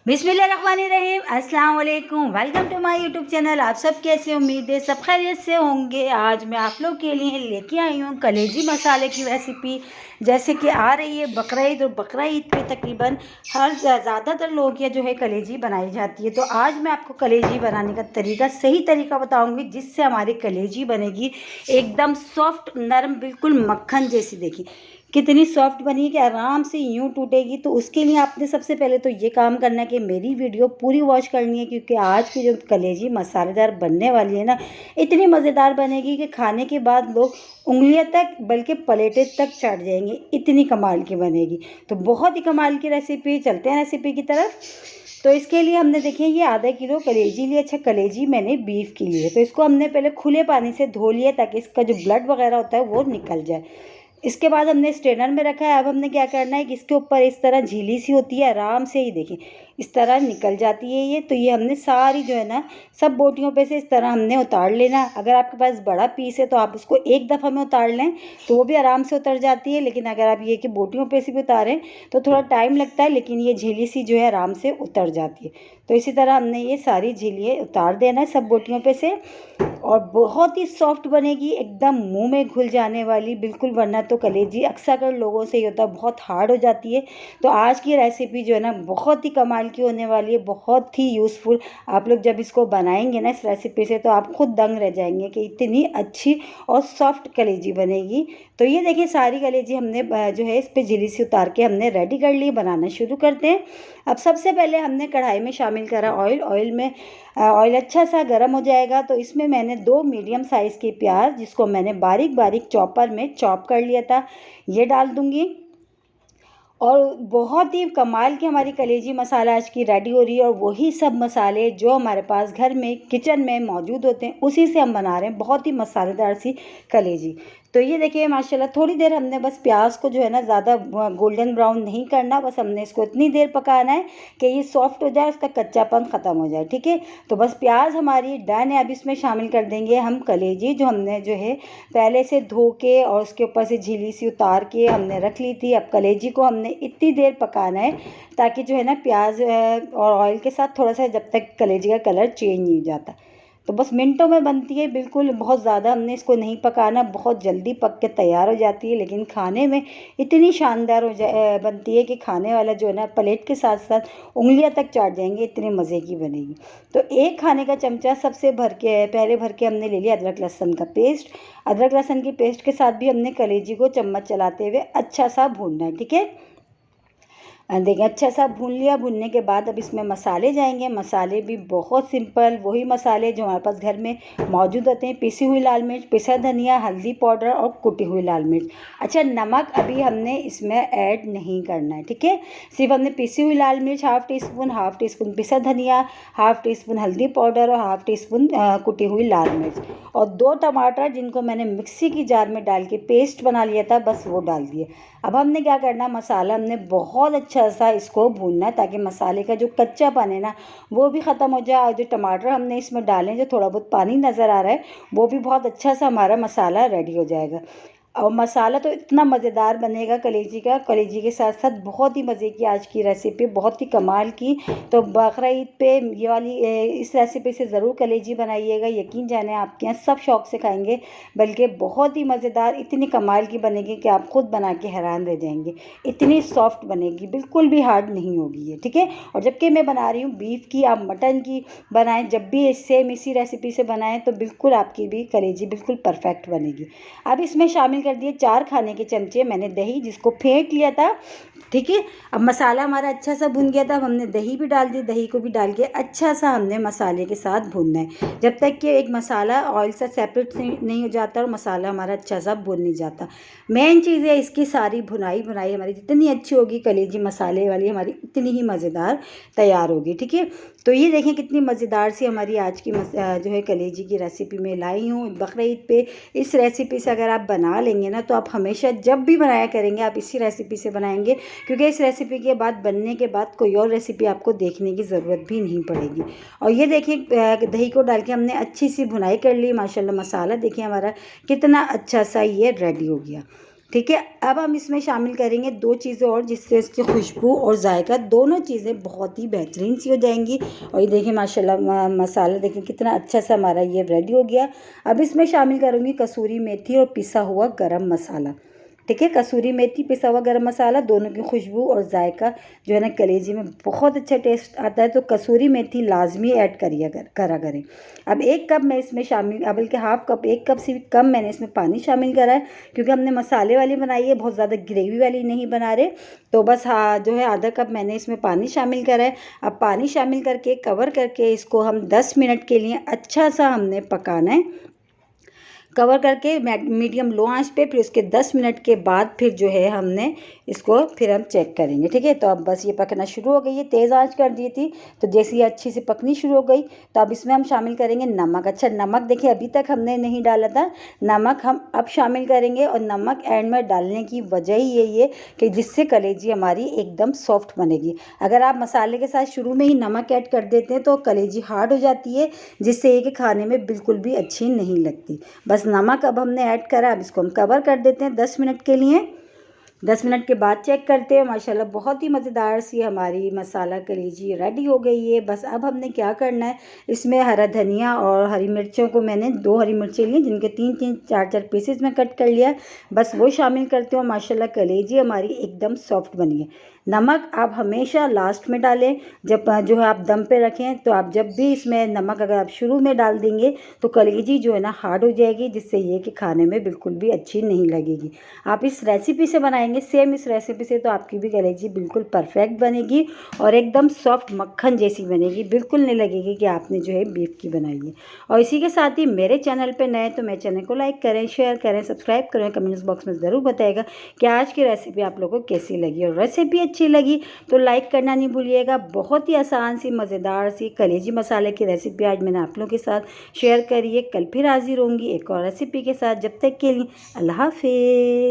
बिस्मिल्लाहिर्रहमानिर्रहीम, अस्सलाम वालेकुम। Welcome to my YouTube channel. आप सब कैसे, उम्मीद है सब खैरियत से होंगे। आज मैं आप लोग के लिए लेके आई हूँ कलेजी मसाले की रेसिपी। जैसे कि आ रही है बकरा ईद, और बकरा ईद पे तकरीबन ज़्यादातर लोगों के जो है कलेजी बनाई जाती है। तो आज मैं आपको कलेजी बनाने का तरीका, सही तरीका बताऊँगी जिससे हमारी कलेजी बनेगी एकदम सॉफ्ट नरम, बिल्कुल मक्खन जैसी। देखिए कितनी सॉफ्ट बनी है कि आराम से यूं टूटेगी। तो उसके लिए आपने सबसे पहले तो ये काम करना है कि मेरी वीडियो पूरी वॉच करनी है, क्योंकि आज की जो कलेजी मसालेदार बनने वाली है ना, इतनी मज़ेदार बनेगी कि खाने के बाद लोग उंगलियां तक बल्कि प्लेटें तक चढ़ जाएंगे, इतनी कमाल की बनेगी। तो बहुत ही कमाल की रेसिपी, चलते हैं रेसिपी की तरफ। तो इसके लिए हमने देखिए ये आधा किलो कलेजी लिए। अच्छा, कलेजी मैंने बीफ की ली है, तो इसको हमने पहले खुले पानी से धो लिया ताकि इसका जो ब्लड वगैरह होता है वो निकल जाए। इसके बाद हमने स्ट्रेनर में रखा है। अब हमने क्या करना है कि इसके ऊपर इस तरह झीली सी होती है, आराम से ही देखिए इस तरह निकल जाती है ये। तो ये हमने सारी जो है ना सब बोटियों पे से इस तरह हमने उतार लेना। अगर आपके पास बड़ा पीस है तो आप उसको एक दफ़ा में उतार लें तो वो भी आराम से उतर जाती है। लेकिन अगर आप ये कि बोटियों पे से भी उतारें तो थोड़ा टाइम लगता है, लेकिन ये झीली सी जो है आराम से उतर जाती है। तो इसी तरह हमने ये सारी झीलियाँ उतार देना है सब बोटियों पे से। और बहुत ही सॉफ्ट बनेगी, एकदम मुंह में घुल जाने वाली बिल्कुल। वरना तो कलेजी अक्सर लोगों से ही होता है, बहुत हार्ड हो जाती है। तो आज की रेसिपी जो है ना बहुत ही कमाल की होने वाली है, बहुत ही यूज़फुल। आप लोग जब इसको बनाएंगे ना इस रेसिपी से तो आप खुद दंग रह जाएंगे कि इतनी अच्छी और सॉफ्ट कलेजी बनेगी। तो ये देखिए सारी कलेजी हमने जो है इस पे झिली से उतार के हमने रेडी कर ली। बनाना शुरू करते हैं। अब सबसे पहले हमने कढ़ाई में शामिल करा ऑयल। ऑयल में ऑयल अच्छा सा गर्म हो जाएगा तो इसमें मैंने 2 मीडियम साइज़ के प्याज, जिसको मैंने बारीक बारीक चॉपर में चॉप कर लिया था, ये डाल दूंगी। और बहुत ही कमाल की हमारी कलेजी मसाला आज की रेडी हो रही है। और वही सब मसाले जो हमारे पास घर में किचन में मौजूद होते हैं उसी से हम बना रहे हैं बहुत ही मसालेदार सी कलेजी। तो ये देखिए माशाल्लाह थोड़ी देर हमने बस प्याज को जो है ना ज़्यादा गोल्डन ब्राउन नहीं करना, बस हमने इसको इतनी देर पकाना है कि ये सॉफ्ट हो जाए, इसका कच्चापन ख़त्म हो जाए। ठीक है, तो बस प्याज हमारी डन है। अब इसमें शामिल कर देंगे हम कलेजी, जो हमने जो है पहले से धो के और उसके ऊपर से झीली सी उतार के हमने रख ली थी। अब कलेजी को हमने इतनी देर पकाना है ताकि जो है ना प्याज और ऑयल के साथ थोड़ा सा जब तक कलेजी का कलर चेंज नहीं हो जाता। तो बस मिनटों में बनती है बिल्कुल, बहुत ज़्यादा हमने इसको नहीं पकाना, बहुत जल्दी पक के तैयार हो जाती है। लेकिन खाने में इतनी शानदार बनती है कि खाने वाला जो है ना प्लेट के साथ साथ उंगलियां तक चाट जाएंगे, इतने मज़े की बनेगी। तो एक खाने का चमचा सबसे पहले भर के हमने ले लिया अदरक लहसुन का पेस्ट। अदरक लहसुन की पेस्ट के साथ भी हमने कलेजी को चम्मच चलाते हुए अच्छा सा भूनना है। ठीक है, देखिए अच्छा सा भून लिया। भूनने के बाद अब इसमें मसाले जाएंगे। मसाले भी बहुत सिंपल, वही मसाले जो हमारे पास घर में मौजूद होते हैं। पिसी हुई लाल मिर्च, पिसा धनिया, हल्दी पाउडर और कुटी हुई लाल मिर्च। अच्छा, नमक अभी हमने इसमें ऐड नहीं करना है। ठीक है, सिर्फ हमने पिसी हुई लाल मिर्च हाफ टी स्पून पिसा धनिया, हाफ टी स्पून हल्दी पाउडर और हाफ टी स्पून कुटी हुई लाल मिर्च और 2 टमाटर जिनको मैंने मिक्सी की जार में डाल के पेस्ट बना लिया था, बस वो डाल दिए। अब हमने क्या करना, मसाला हमने बहुत अच्छा सा इसको भूनना है ताकि मसाले का जो कच्चापन है ना वो भी ख़त्म हो जाए। और जो टमाटर हमने इसमें डालें, जो थोड़ा बहुत पानी नज़र आ रहा है, वो भी बहुत अच्छा सा हमारा मसाला रेडी हो जाएगा। और मसाला तो इतना मज़ेदार बनेगा कलेजी का, कलेजी के साथ साथ बहुत ही मज़े की आज की रेसिपी, बहुत ही कमाल की। तो बकरा ईद पे ये वाली इस रेसिपी से ज़रूर कलेजी बनाइएगा, यकीन जाने आपके यहाँ सब शौक़ से खाएंगे। बल्कि बहुत ही मज़ेदार, इतनी कमाल की बनेगी कि आप खुद बना के हैरान रह जाएंगे। इतनी सॉफ्ट बनेगी, बिल्कुल भी हार्ड नहीं होगी ये। ठीक है, और जबकि मैं बना रही हूँ बीफ की, आप मटन की बनाएं, जब भी सेम इसी रेसिपी से बनाएं तो बिल्कुल आपकी भी कलेजी बिल्कुल परफेक्ट बनेगी। अब इसमें शामिल कर दिए 4 खाने के चमचे मैंने दही, जिसको फेंट लिया था। ठीक है, अब मसाला हमारा अच्छा सा भुन गया था। अब हमने दही भी डाल दी, दही को भी डाल के अच्छा सा हमने मसाले के साथ भूनना है जब तक कि एक मसाला ऑयल से सेपरेट नहीं हो जाता और मसाला हमारा अच्छा सा भुन नहीं जाता। मेन चीज़ है इसकी सारी भुनाई हमारी जितनी अच्छी होगी कलेजी मसाले वाली, हमारी इतनी ही मज़ेदार तैयार होगी। ठीक है, तो ये देखें कितनी मज़ेदार सी हमारी आज की जो है कलेजी की रेसिपी में लाई हूँ बकरा ईद पे। इस रेसिपी से अगर आप बना लेंगे ना तो आप हमेशा जब भी बनाया करेंगे आप इसी रेसिपी से बनाएंगे, क्योंकि इस रेसिपी के बाद बनने के बाद कोई और रेसिपी आपको देखने की ज़रूरत भी नहीं पड़ेगी। और ये देखिए दही को डाल के हमने अच्छी सी भुनाई कर ली। माशाल्लाह मसाला देखिए हमारा कितना अच्छा सा ये रेडी हो गया। ठीक है। अब हम इसमें शामिल करेंगे 2 चीज़ें और, जिससे इसकी खुशबू और जायका दोनों चीज़ें बहुत ही बेहतरीन सी हो जाएंगी। और ये देखिए माशाल्लाह मसाला देखिए कितना अच्छा सा हमारा ये रेडी हो गया। अब इसमें शामिल करूँगी कसूरी मेथी और पिसा हुआ गरम मसाला। ठीक है, कसूरी मेथी, पिसा हुआ गरम मसाला, दोनों की खुशबू और जायका जो है ना कलेजी में बहुत अच्छा टेस्ट आता है। तो कसूरी मेथी लाजमी ऐड करा करें। अब 1 कप मैं इसमें शामिल, अब बल्कि हाफ़ कप, 1 कप से भी कम मैंने इसमें पानी शामिल करा है, क्योंकि हमने मसाले वाली बनाई है, बहुत ज़्यादा ग्रेवी वाली नहीं बना रहे। तो बस हाँ जो है आधा कप मैंने इसमें पानी शामिल करा है। अब पानी शामिल करके कवर करके इसको हम 10 मिनट के लिए अच्छा सा हमने पकाना है, कवर करके मीडियम लो आंच पे। फिर उसके 10 मिनट के बाद फिर जो है हमने इसको फिर हम चेक करेंगे। ठीक है, तो अब बस ये पकना शुरू हो गई है, तेज़ आंच कर दी थी। तो जैसे ये अच्छी से पकनी शुरू हो गई तो अब इसमें हम शामिल करेंगे नमक। अच्छा, नमक देखिए अभी तक हमने नहीं डाला था, नमक हम अब शामिल करेंगे। और नमक एंड में डालने की वजह ही यही है कि जिससे कलेजी हमारी एकदम सॉफ्ट बनेगी। अगर आप मसाले के साथ शुरू में ही नमक ऐड कर देते हैं तो कलेजी हार्ड हो जाती है, जिससे ये कि खाने में बिल्कुल भी अच्छी नहीं लगती। बस नमक अब हमने ऐड करा, अब इसको हम कवर कर देते हैं 10 मिनट के लिए। 10 मिनट के बाद चेक करते हैं, माशाल्लाह बहुत ही मज़ेदार सी हमारी मसाला कलेजी रेडी हो गई है। बस अब हमने क्या करना है, इसमें हरा धनिया और हरी मिर्चों को मैंने 2 हरी मिर्चें ली, जिनके 3-3 4-4 पीसेस में कट कर लिया, बस वो शामिल करते हो। माशाल्लाह कलेजी हमारी एकदम सॉफ्ट बनी है। नमक आप हमेशा लास्ट में डालें, जब जो है आप दम पे रखें। तो आप जब भी इसमें नमक अगर आप शुरू में डाल देंगे तो कलेजी जो है ना हार्ड हो जाएगी, जिससे ये कि खाने में बिल्कुल भी अच्छी नहीं लगेगी। आप इस रेसिपी से बनाएंगे सेम इस रेसिपी से तो आपकी भी कलेजी बिल्कुल परफेक्ट बनेगी और एकदम सॉफ्ट मक्खन जैसी बनेगी, बिल्कुल नहीं लगेगी कि आपने जो है बीफ की बनाई है। और इसी के साथ ही मेरे चैनल पे नए तो मेरे चैनल को लाइक करें, शेयर करें, सब्सक्राइब करें। कमेंट्स बॉक्स में ज़रूर बताइएगा कि आज की रेसिपी आप लोगों को कैसी लगी, और रेसिपी अच्छी लगी तो लाइक करना नहीं भूलिएगा। बहुत ही आसान सी मज़ेदार सी कलेजी मसाले की रेसिपी आज मैंने आप लोगों के साथ शेयर करी है। कल फिर हाजिर होंगी एक और रेसिपी के साथ, जब तक के लिए अल्लाह हाफिज़।